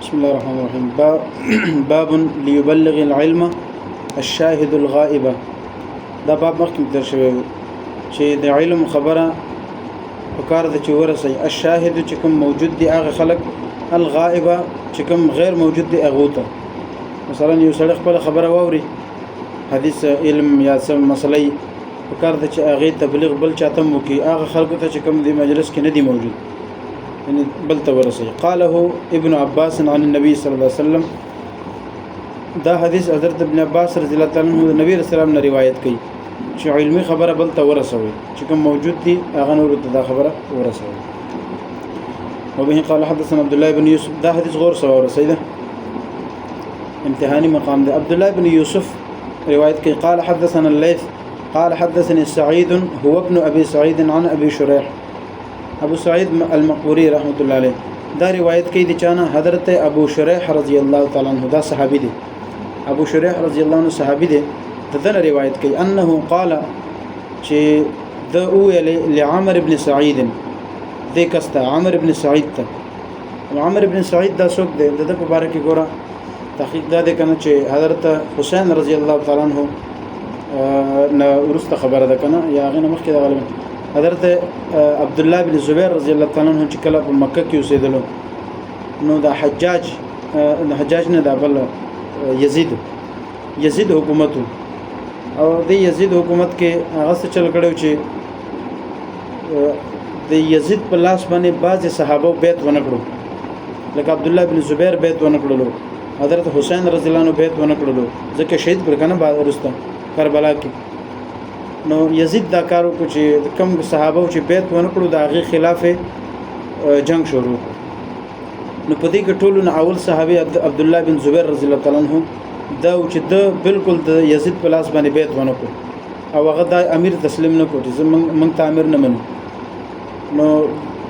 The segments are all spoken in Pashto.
بسم الله الرحمن الرحيم. باب ليبلغ العلم الشاهد الغائبة. دا باب مخکې در شوی چې د علم خبره پکار ده چې ورسي الشاهد چې کوم موجود دي هغه خلق، الغائبه چې کوم غیر موجود دي هغه ته. مثلا یو سړی خپل خبره واوري، حدیث علم یا سم مسلې پکار ده چې هغه تبلیغ بل چاته مو کې هغه خلکو ته چې کوم د مجلس کې نه دي موجود، یعنی بل ته ورسي. قاله ابن عباس عن النبي صلى الله عليه وسلم. دا حدیث حضرت ابن عباس رضی الله تعالی عنہ د نبی رسول الله روایت کوي چې علمي خبره بل ته ورسوي چې کوم موجود دي هغه نور ته دا خبره ورسوي. وبه قال حدثنا عبد الله بن يوسف. دا حدیث غور سوا ورسیده، امتحاني مقام ده. عبد الله بن يوسف روایت کوي قال حدثنا الليث قال حدثني سعيد هو ابن ابي سعيد عن ابي شريح. ابو سعيد المقبوري رحمت الله عليه دا روایت کوي د چانه حضرت ابو شريح رضی الله تعالی عنہ، دا صحابي دي. ابو شريح رضی الله عنه صحابي دي. دغه روایت کوي انه قال چې د اویل لعمر ابن سعيد، د کسته عمر ابن سعيد ته. عمر ابن سعيد دا څوک دی؟ د په باره کې ګوره تحقیق دا دی کنه چې حضرت حسین رضی الله تعالی عنہ نه ورسته خبره ده کنه یا غنه مخکې دا غالبا حضرت عبد الله بن زبیر رضی الله تعالی عنہ چې کله په مکه کې اوسېدل نو دا حجاج نه دا بل یزید حکومت، او د یزید حکومت کې هغه څه چل کړو چې د یزید په لاس باندې بعض صحابه بیت ونکړو، لکه عبد الله بن زبیر بیت ونکړلو، حضرت حسین رضی الله عنه بیت ونکړلو، ځکه شهید کړ کنه بعد ورسته کربلا کې. نو یزید دا کارو کو چې کم صحابه چې بیت ونکړو دا غي خلاف جنگ شروع. نو په دې کې ټولو نه اول صحابي عبد الله بن زبیر رضی الله تعالی عنہ دا چې د بالکل د یزید په لاس باندې بیت ونکړو او هغه د امیر تسلیم نه کوټي، زمونږ ته امیر نه منو. نو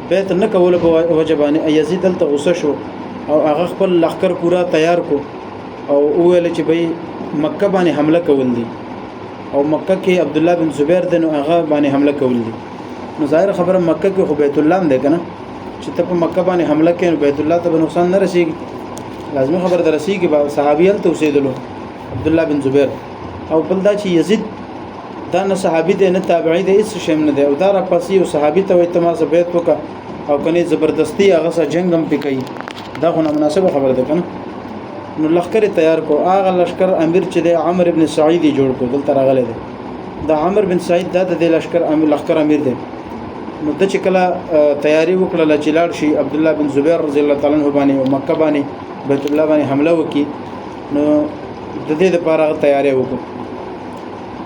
بیت نه کوله په وجه باندې یزید دلته غوسه شو او هغه خپل لښکر پورا تیار کو او ویل چې به مکه باندې حمله کول دي او مکه کې عبد الله بن زبیر دنو هغه باندې حمله کول دي. نو ظاهر خبره مکه کې خو بیت الله دی کنه، چې ته په مکه باندې حمله کوي بیت الله ته به نقصان نه رسیږي، لازمي خبر درسیږي به صحابیل ته اوسېدلو عبد الله بن زبیر. او بل دا چې یزید دا نه صحابي دی نه تابعی دی، هیڅ شی نه دی، او دا را پاسې یو صحابي ته وایي ته ما سره بیت وکړه او کني زبردستی هغه سره جنگ هم پکې، دا خو نامناسبه خبره ده کنه. نو لښکر تیار کو، هغه لښکر امیر چې دی عمر ابن سعید جوړ کو، دلته راغلی دی. دا عمر بن سعید دا د لښکر امیر دی. نو د چې کله تیاری وکړه چې لاړ شي عبد الله بن زبیر رضی الله تعالی عنہ باندې او مکه باندې بیت الله باندې حمله وکړي، نو د دې لپاره تیاری وکړه.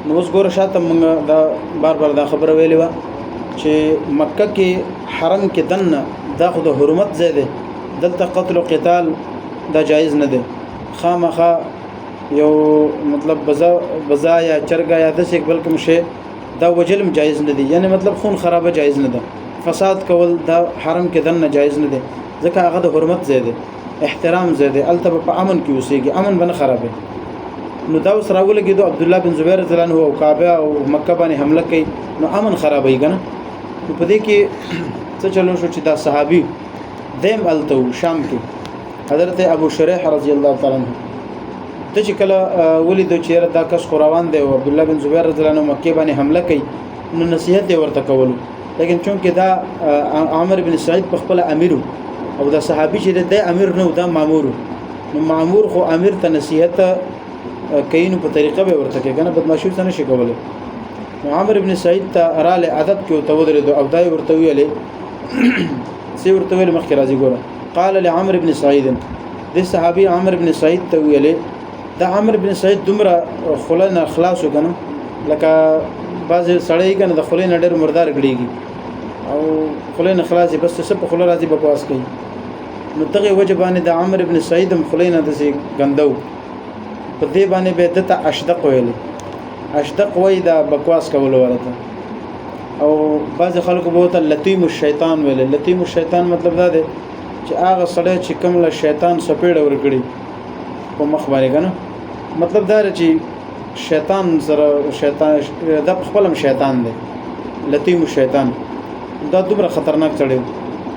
نو اوس ګوره شاته موږ دا بار دا خبره ویلې و چې مکه کې حرم کې دنه دا خو د حرمت ځای دی، دلته قتل او قتال دا جایز نه دی. خامخا یو مطلب بزا یا چرګا یا د څه بل کوم شی دا وجلم جایز نه دی، یعنی مطلب خون خرابه جایز نه ده، فساد کول دا حرم کې دنه جایز نه دی، ځکه هغه د حرمت ځای دی، احترام ځای دی، الته په امن کې اوسېږي، امن بنه خرابه. نو دا اوس راولګېدو عبد الله بن زبیر رضی الله عنه او کعبه او مکه باندې حمله کوي، نو امن خرابوي کنه. نو په دې کې څه چلو شو چې دا صحابي دیم الته شام کې حضرت ابو شریح رضی الله تعالی عنہ ته چې کله ولیدو چې دا کس روان دی او عبد الله بن زبیر رضی الله عنه مکه باندې حمله کوي، نو نصیحت یې ورته کولو، لیکن چونکه دا عمر بن سعید په خپل امیر او دا صحابي چې د امیر نو دا مامور، نو مامور خو امیر ته نصیحت کوي نو په طریقه به ورته کوي کنه، بدمعشي څه نشي کولای. نو عمر بن سعید ته اراله ادب کې تو ودرېدو او دای ورته ویلې سی ورته ویل مخکې راځي ګوره. قال لعمر بن سعید، د صحابي عمر بن سعید ته ویلې دا عمر بن سعید دومره خلنه خلاص وکنه لکه بعض سړی کنه د خلینه ډېر مردار غړيږي او خلینه خلاصي بس څه په خله راځي بکواس کوي. نو دغه وجه باندې د عمر بن سعید هم خلینه د سي غندو په دې باندې به دته اشدق ویل، اشدق وای دا بکواس کول ورته. او بعض خلکو به ته لطیم الشیطان ویل، لطیم الشیطان مطلب دا دی چې هغه سړی چې کوم له شیطان سپېړه ورګړي په مخ باندې کنه، مطلب دا چې شیطان سره شیطان د خپلم شیطان دی، لطیم الشیطان دا دومره خطرناک چړې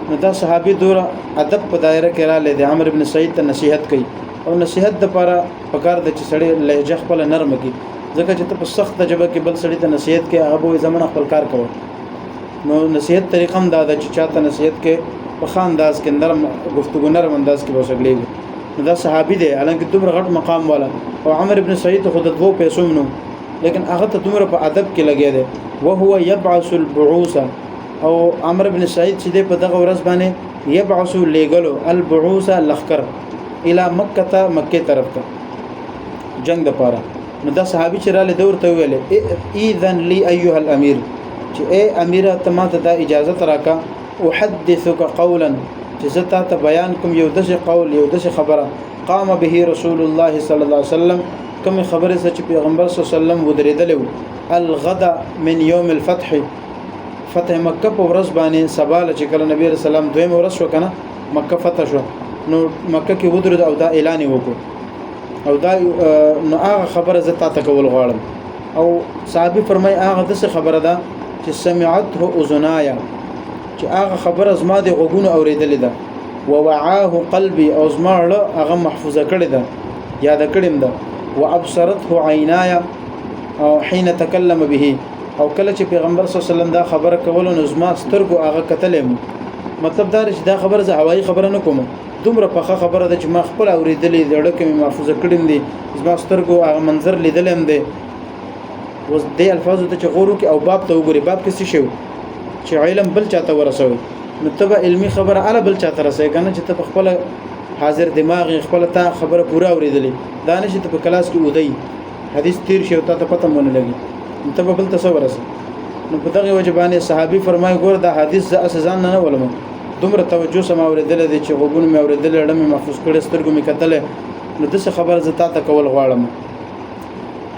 نو دا صحابي دوره ادب په دایره کې را لید عمرو ابن سعید ته نصيحت کوي او نصيحت د لپاره پکار د چې سړی لهجه خپل نرم کی ځکه چې ته په سخت جبه کې بل سړی ته نصيحت کې هغه به زمونه خپل کار کوي نو نصيحت طریقه هم دا چې چاته نصيحت کې په خان انداز کې نرم گفتگو نرم انداز کې وسګلېږي دا صحابي دی الانکه دومره غټ مقام والا او عمرو ابن سعید خود د دوه پیسو منو لیکن هغه ته دومره په ادب کې لګی دی او هو يبعث البعوث او عمرو ابن سعید چې په دغه ورځ باندې يبعث لګلو البعوث لخر الى مکه طرف ته جنگ د پاره نو دا صحابي چې را لید ورته ویل اذن لي ايها الامير چې اے امیر ته ماته دا اجازه راکا احدثك قولا چې زتا ته بیان کوم یو دغه قول یو دغه خبره قام به رسول الله صلی الله علیه وسلم کوم خبره چې پیغمبر صلی الله علیه وسلم ودرېدل الغدا من يوم الفتح فتح مکه په ورځ باندې سبا چې کله نبی رسول الله دویم ورځ شو کنه مکه فتح شو نو مکه کې ودرېد او دا اعلان وکړ او دا نو هغه خبره زتا ته کول غواړم او صحابي فرمای هغه دغه خبره ده چې سمعته اذنایا چې هغه خبره زما د غوګونو اوریدلې ده ووعاه قلبي او زما له هغه محفوظه کړې ده یاد کړم ده وابصرته عینایا او حين تکلم به او کله چې پیغمبر صلی الله علیه وسلم دا خبره کول نو زما سترګو هغه کتلې مطلب دا چې دا خبره زه هوایي خبره نه کوم دومره پخه خبره ده چې ما خپل اوریدلې د ډکه می محفوظه کړم دي زما سترګو هغه منظر لیدلم دي اوس دې الفاظو ته غورو کې او باب ته وګوري باب کې څه شو چې علم بل چاته ورسوي نو تبه علمی خبره اله بل چاته رسوي کنه چې ته خپل حاضر دماغ خپل ته خبره پورا اوریدلې دا نشي ته په کلاس کې ودی حدیث تیر شي او ته پته مونږ لګي نو تبه بل تصور رسي نو په دغه وجبانه صحابي فرمایي ګور دا حدیث ز اساسان نه ولم دومره توجه سم اوریدل دي چې وګونو مې اوریدل اړه مې محفوظ کړي سترګو مې کتل نو دغه خبره زتا ته کول غواړم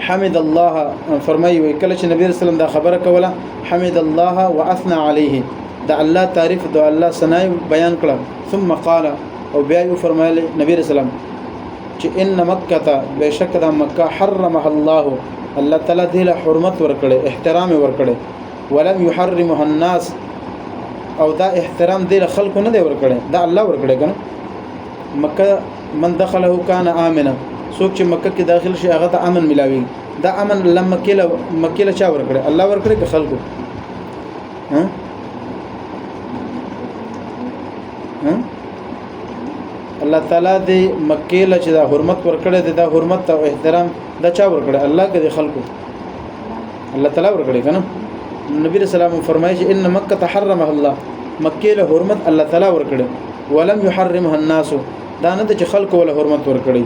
حمد الله فرمایي وکړه چې نبی رسول الله دا خبره کوله حمد الله واثنى عليه دا الله تعریف دا الله ثناء بیان کړه ثم قال او بیا یې فرمایله نبی رسول الله چې ان مکه بشک دا مکه حرمها الله الله تعالی دې له حرمت ورکړي احترام ورکړي ولم يحرمها الناس او دا احترام دې له خلکو نه دی ورکړي دا الله ورکړي کنه مکه من دخله کان امنه څوک چې مکه کې داخل شي هغه ته امن ملاوي دا امن لمه مکه له چا ورکړي الله ورکړي که خلکو ها الله تعالی دې مکه له چې دا حرمت ورکړي دا حرمت او احترام دا چا ورکړي الله کې خلکو الله تعالی ورکړي کنه نبی رسول الله فرمایي چې ان مکه تحرمها الله مکه له حرمت الله تعالی ورکړي ولم يحرمها الناس دا نه چې خلکو له حرمت ورکړي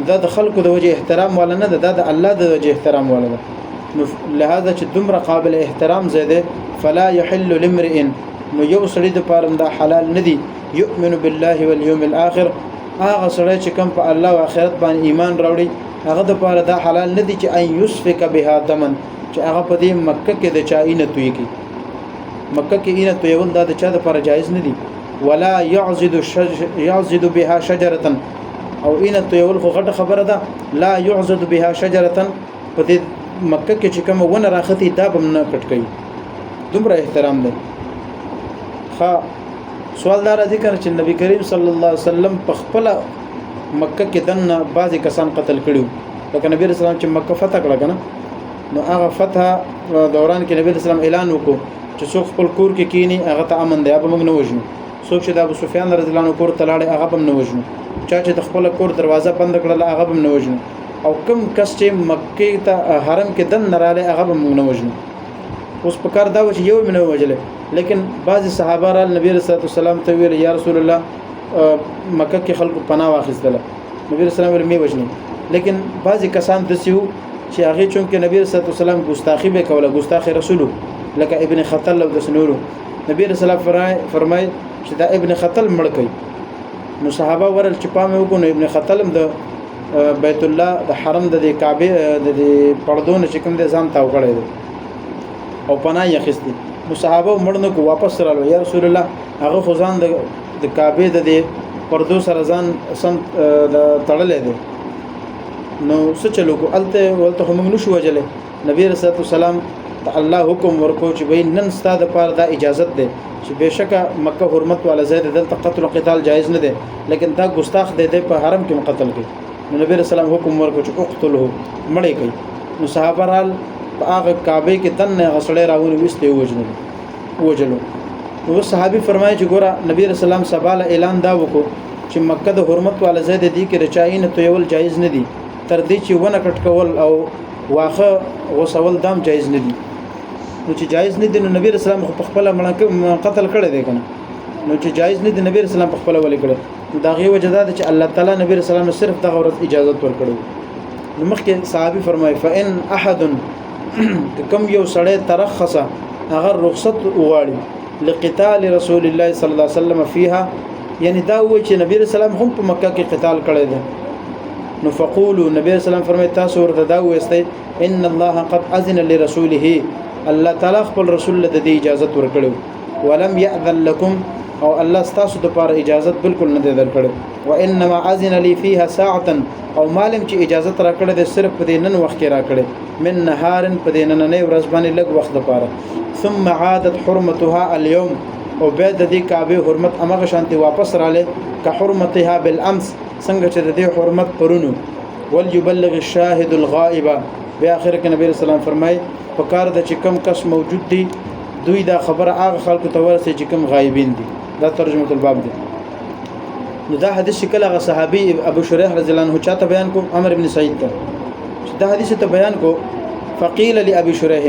دا د خلکو د وجه احترام ولا نه دا د الله د وجه احترام ولا ده نو لهدا چې دومره قابل احترام زیاده فلا يحل لامرئ نو یو سړی د پاره دا حلال ندي يؤمن بالله واليوم الاخر هغه سړی چې کوم په الله او آخرت باندې ایمان راوړي هغه د پاره دا حلال ندي چې ان يسفك بها دمن چې هغه په دې مکه کې د چاینه توي کی مکه کې اینه توي ول دا د چا د پاره جایز ندي ولا يعضد بها شجره او اینه تویول خو غټه خبره ده لا يعضد بها شجره په دې مکه کې چې کوم ونه راختی دا بم نه کټکې دومره احترام ده ها سوال دار ذکر چې نبی کریم صلی الله علیه وسلم په خپل مکه کې دنه بعضی کسان قتل کړیو لکه نبی رسول الله چې مکه فتح کړه کنه نو هغه فتح دوران کې نبی رسول الله اعلان وکړو چې څوک خپل کور کې کینی هغه ته امن دی به موږ نه وژنو څوک چې د ابو سفیان رضی الله عنه کور ته لاړ هغه هم نه وژنو چا چې د خپل کور دروازه بند کړل هغه هم نه وژنو او کم کس چې مکه ته حرم کې دن نراله هغه هم نه وژنو اوس په کار دا و چې یو منو وجله لیکن بعض صحابه را نبی رسول الله سلام ته ویل یا رسول الله مکه کې خلکو پناه واخیستله نبی رسول الله می وژني لیکن بعض کسان دسیو چې هغه چون کې نبی رسول الله سلام ګستاخی به کوله ګستاخی رسول لکه ابن خطل او د سنورو نبی رسول الله فرمای چې دا ابن خطل مړ کړي نو صحابه ورل چې پامه وکړو ابن خطلم د بیت الله د حرم د کعبه د پردون چې کوم د ځان تاو کړی او پناه یې خستی نو صحابه مړنه کو واپس رالو یا رسول الله هغه خزان د کعبه د پردو سره ځان سم د تړلې دي نو څه چلو کو الته ولته موږ نشو وجلې نبی رسول الله سلام ته الله حکم ورکو چې وای نن ستاسو لپاره دا اجازت ده چې بهشکه مکه حرمت والا ځای ده دلته قتل او قتال جایز نه ده لیکن دا ګستاخ ده په حرم کې قتل کوي نو نبی رسول الله حکم ورکو چې اقتله مړی کوي نو صحابه رال په هغه کعبه کې تنه غسړې راونی وسته وجلو نو صحابي فرمایي چې ګوره نبی رسول الله سباله اعلان دا وکړو چې مکه د حرمت والا ځای دی کې رچاین ته یول جایز نه دي تر دې چې ونه کټ کول او واخه غوسول دام جایز نه دي نو چې جایز نه دي نو نبی رسول الله په خپل مړه قتل کړی دی کنه نو چې جایز نه دي نبی رسول الله په خپل ولې کړی دا غي وجدا چې الله تعالی نبی رسول الله صرف دغه ورځ اجازه ورکړو نو مخکې صحابي فرمایي فإن احد کم یو سړی ترخص هغه رخصت وغواړي لقتال رسول الله صلی الله علیه وسلم فيها یعنی دا وایي چې نبی رسول الله هم په مکه کې قتال کړی دی نو فقولوا نبی رسول الله فرمایي تاسو ورته دا وایئ ان الله قد اذن لرسوله الله تعالی خپل رسول له د اجازه ورکړو ولم يأذن لكم او الله ستاسو د لپاره اجازه بالکل نه درکړو وانما اذن لي فيها ساعه او معلوم چې اجازه را کړې ده صرف په نن وخت کې را کړې من نهار په نن نه ورځ باندې لږ وخت لپاره ثم عادت حرمتها اليوم او بیا د دې کعبه حرمت امغه شانتي واپس رااله که حرمتها بالامس څنګه چې د دې حرمت پرونو وليبلغ الشاهد الغائب بیا اخر کې نبی رسول الله فرمای په کار د چې کم کس موجود دي دوی دا خبره هغه خلکو ته ورسې چې کم غایبین دي دا ترجمه الباب دی نو دا حدیث شکل هغه صحابي ابو شریح رضی الله عنه چاته بیان کو عمر ابن سعید ته دا حدیث ته بیان کو فقیل لابي شریح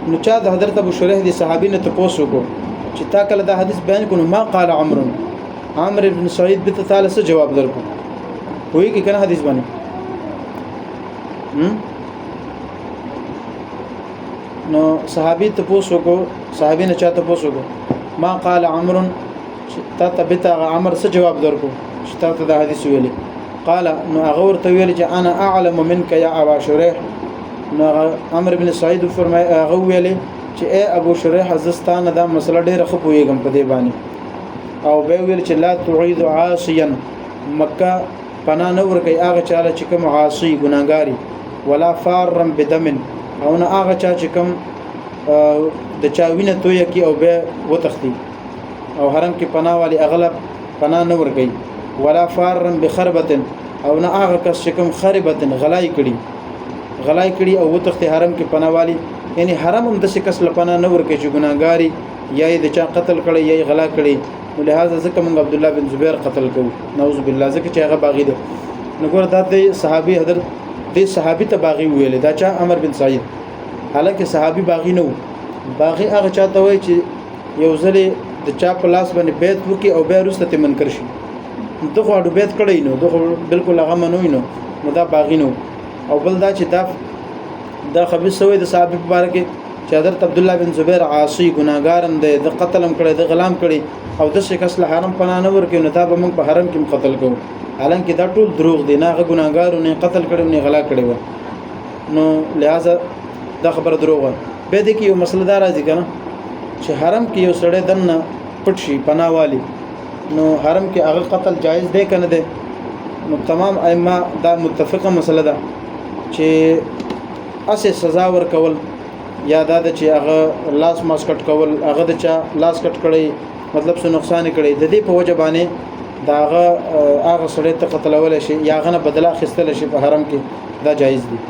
نو چا د حضرت ابو شریح دی صحابي نه تاسو کو چې تا کله دا حدیث بیان کو ما قال عمرو عامر ابن سعید به تعالی سره جواب درکو وایي کې کنه حدیث باندې نو صحابي تاسو کو صحابي نه چاته تاسو کو ما قال عمرو تا تبتا عمر څه جواب درکو چې تا ته دا حدیث ویلي قال نو هغه ورته ویل چې انا اعلم منك يا ابا شريح نو عمر بن سعید فرمای هغه ویلي چې اے ابو شريح زستانه دا مسله ډیره خو پویګم په دې باندې او به ویل چې لا تعيد عاصيا مکه پنا نه ور کوي هغه چاله چې کوم عاصي ګناګاری ولا فارم بدم او نه هغه چا چې کوم د چا وینه توي کی او به وتختی او حرم کې پناه والی اغلب پناه نه ورګي ولا فارن بخربه او نه هغه کس چې کوم خربه غلای کړي او وتخت حرم کې پناه والی یعنی حرم هم د شکس لپاره نه ورګي چې ګناګاری یا د چا قتل کړي یا غلا کړي نو لہذا ځکه موږ عبد الله بن زبیر قتل کوو نعوذ بالله ځکه چې هغه باغی دی نو ګور دا د صحابي حضرت د صحابي ته باغی ویل دا چا عمر بن سعید حالکه صحابي باغی نه باغی هغه چاته وای چې یو ځلې د چا په لاس باندې بیت وکي او بیا وروسته ته منکر شي دغه اډو بیت کړی نو دغه بالکل هغه منوي نو دا باغی نو او بل دا چې دا خبيث سوی د صحابي په اړه کې چې حضرت عبد الله بن زبیر عاصی ګناګارم دی د قتلم کړی د غلام کړی او د شکس له حرم پناه نه ورکې نو دا به موږ په حرم کې قتل کوو حالانکه دا ټول دروغ دي نه ګناګارو نه قتل کړي نه غلا کړي و نو لہذا دا خبره دروغ به دي کې یو مسله دار راځي کنه چې حرم کې یو سړی دنه پټ شي پناه والی نو حرم کې هغه قتل جایز دی کنه دی نو تمام ائمه دا متفقه مسله ده چې اسه سزا ورکول یا دا چې هغه لاس ماس کټ کول هغه د چا لاس کټ کړي مطلب څه نقصان کړي د دې په وجه باندې دا هغه سړی ته قتلول شي یا غنه بدلا خستل شي په حرم کې دا جایز دی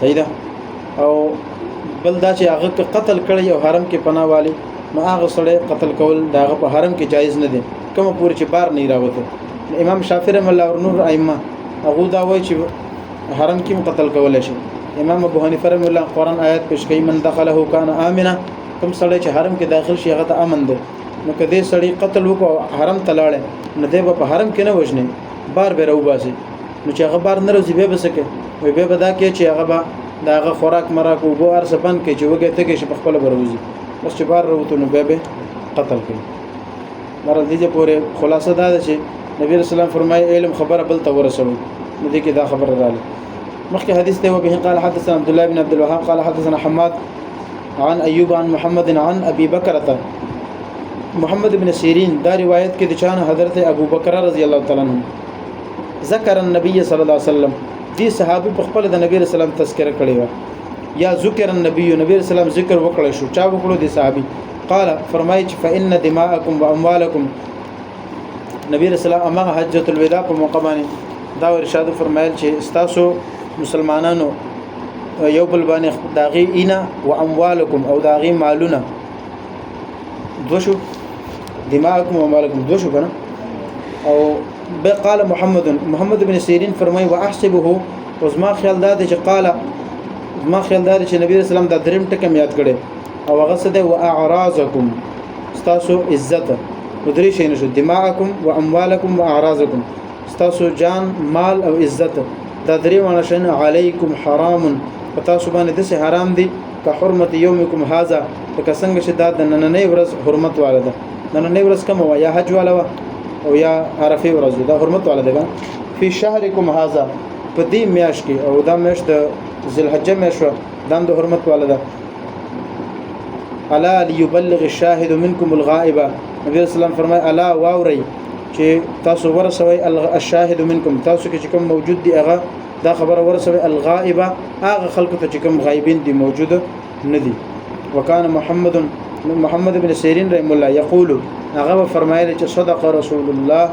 صحیح ده او بل دا چې هغه قتل کړي او حرم کې پناه والی نو هغه سړی قتل کول دا په حرم کې جایز نه دي کوم پوری چې بار نه راوته امام شافعي رحم الله او نور ائمه هغه دا وایي چې حرم کې قتل کول شي امام ابو حنیفه رحم الله قرآن آیات پیش کوي من دخله کان امنه کوم سړی چې حرم کې داخل شي هغه ته امن دی نو کدی سړی قتل وکړو حرم ته لاړ نه دی په حرم کې نه وژني بار به راو باسي نو چې هغه بار نه روزي به بسکه وي به بدا کې چې هغه به داغه خوراک مراک او بو ارسبن کې چې وګه ته کې په خپل بروزي بس چې بار وروته نو به قتل کوي مراد دې پورې خلاصه دا ده چې نبی رسول الله فرمایي علم خبره بل ته ورسوي نو دې کې دا خبره رااله مخکې حدیث ته وبه قال حدثنا عبد الله بن عبد الوهاب قال حدثنا حماد عن ايوب عن محمد عن ابي بكر محمد بن سيرين دا روایت کې د چانه حضرت ابو بکر رضی الله تعالی عنہ ذکر النبي صلی الله علیه وسلم دې صحابي په خپل د نبی رسول الله تذکرہ کړی و یا ذکر النبی نبی رسول الله ذکر وکړ شو چا وکړو دي صحابي قال فرمایي چې فإن دماءکم واموالکم نبی رسول الله امغه حجۃ الوداع په موقع باندې دا ارشاد فرمایل چې استاسو مسلمانانو یو بل باندې داغي اینا و اموالکم او داغي مالونه دوشو دماءکم و اموالکم دوشو کنه او قال محمد بن سیرین فرمای واحسبه وزما خیال دا چې قال ما خیال دا چې نبی رسول الله دا دریم ټکم یاد کړي او هغه څه ده واعراضکم استاسو عزت ودري شي نشو دماءکم و اموالکم و اعراضکم استاسو جان مال او عزت دا درې ونه شنه علیکم حرام پتا سو باندې د حرام دي که حرمت یومکم هاذا که څنګه چې دا د نننې ورځ حرمت والده نننې ورځ کوم یا حج والا او یا عرفه ورځ دا حرمت والده فی شهرکم هاذا په دې میاش کې او دا میاش د ذوالحجه میاش دا د حرمت والده الا ليبلغ الشاهد منكم الغائب نبی رسول الله فرمای الا واوري چې تاسو ورسوي الشاهد منكم تاسو کې کوم موجود دي هغه دا خبره ورسوي الغائبه هغه خلکو ته چې کوم غایبین دي موجوده ندي وکانه محمد بن سیرین رحم الله یقول هغه فرمایله چې صدق رسول الله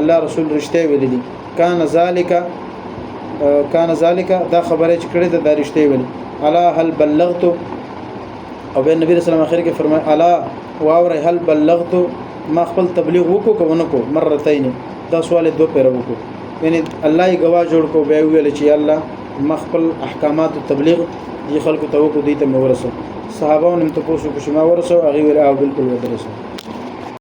الله رسول رښتیا ویلي دي کان ذالک دا خبره چې کړه د رښتیا ویلي الا هل بلغت او به نبی رسول الله اخر کې فرمای الا واوري هل بلغت ما خپل تبلیغ وکړو کو نه کو مرتين دا سوال دوه پیر وکړو یعنی الله یې گواه جوړ کو به ویل چې الله مخبل احکامات تبلیغ دي خلکو ته وکړو دي ته مورسه صحابه نن ته پوښتنه کوم ما ورسو هغه ویل او بالکل ودرسه